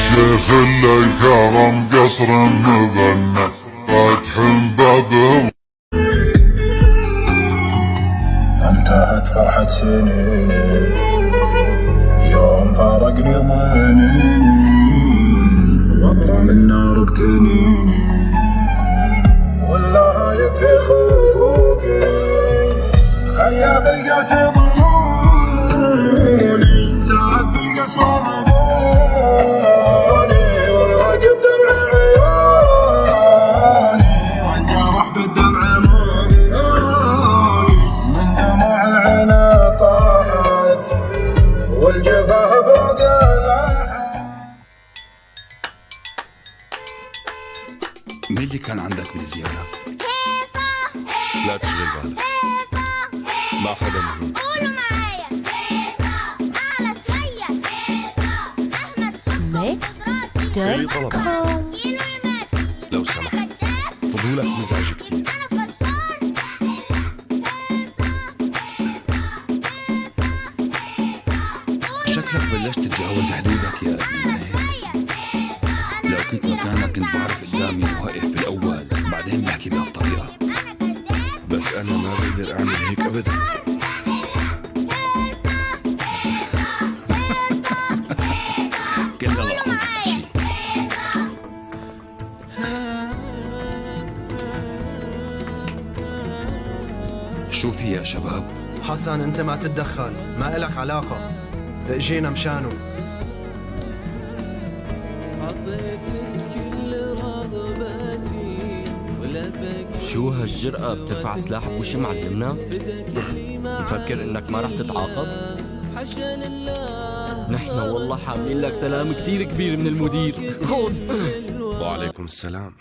شيخ الكرم قصر مبنى فاتح بابه. انتهت فرحة سنيني يوم فارقني ضنيني واضرم النار بكنيني والله يكفي خفوقي خياب القاسي ضموني زاد بالقسوة عبوني والراقب دمع عيوني وانجرح بالدمع موني من دموع العين طاحت والجفاه فوق لاحت. مين اللي كان عندك من زيارة؟ لا تشغل بالك، ما حدا مهم. قولوا معايا أعلى شوية. Next.com. لو سمحت فضولك مزعج كتير. شكلك بلشت تتجاوز حدودك يا ابني. لو كنت مكانك كنت بعرف قدامي واقف بالأول بعدين بحكي بهالطريقة. بس أنا ما بقدر أعمل هيك أبدا. كلها لا قصدي هالشي. شو في يا شباب؟ حسن انت ما تتدخل، ما إلك علاقة، اجينا مشانه. شو هالجرأة بترفع سلاح بوش معلمنا؟ مفكر انك ما رح تتعاقب؟ نحن والله حاملين لك سلام كتير كبير من المدير. خذ. وعليكم السلام.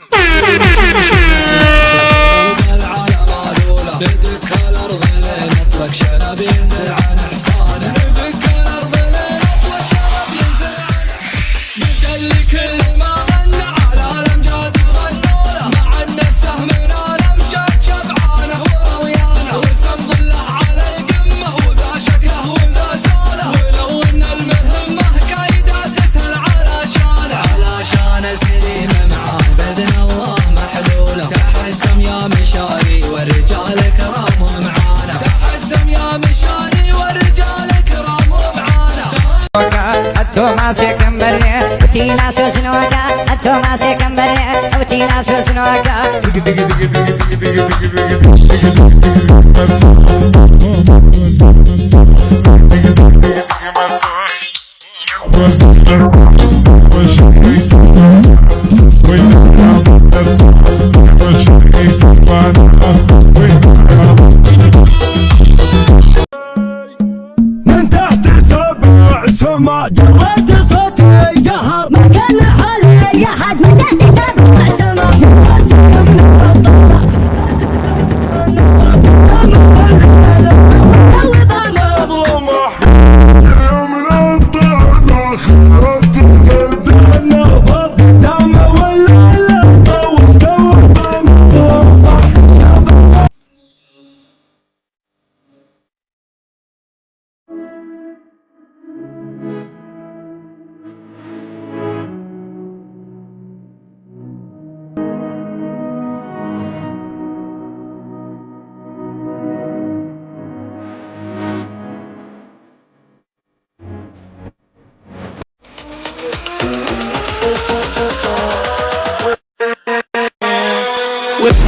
بدك الارض لين اطلق شنب ينزل عن حصانه. بدك الارض لين اطلق شنب ينزل عن بدل لي كل ما غنى على الامجاد غنوله مع النفسه من الامجاد شبعانه ورويانه وسم ظله على القمه وذا شكله وذا ساله ولو ان المهمه كايده تسهل علشان الكريم معاه باذن الله محلوله. تحسم يا مشاري والرجال كرام معانا. تحسم يا مشاري والرجال كرام معانا. أتو ما سيكمبرني وتينا سوسنوكا. أتو ما سيكمبرني وتينا سوسنوكا. من تحت سبع سما جريت صوتي قهر ما كان حالي يا حد من تحت سبع سما. with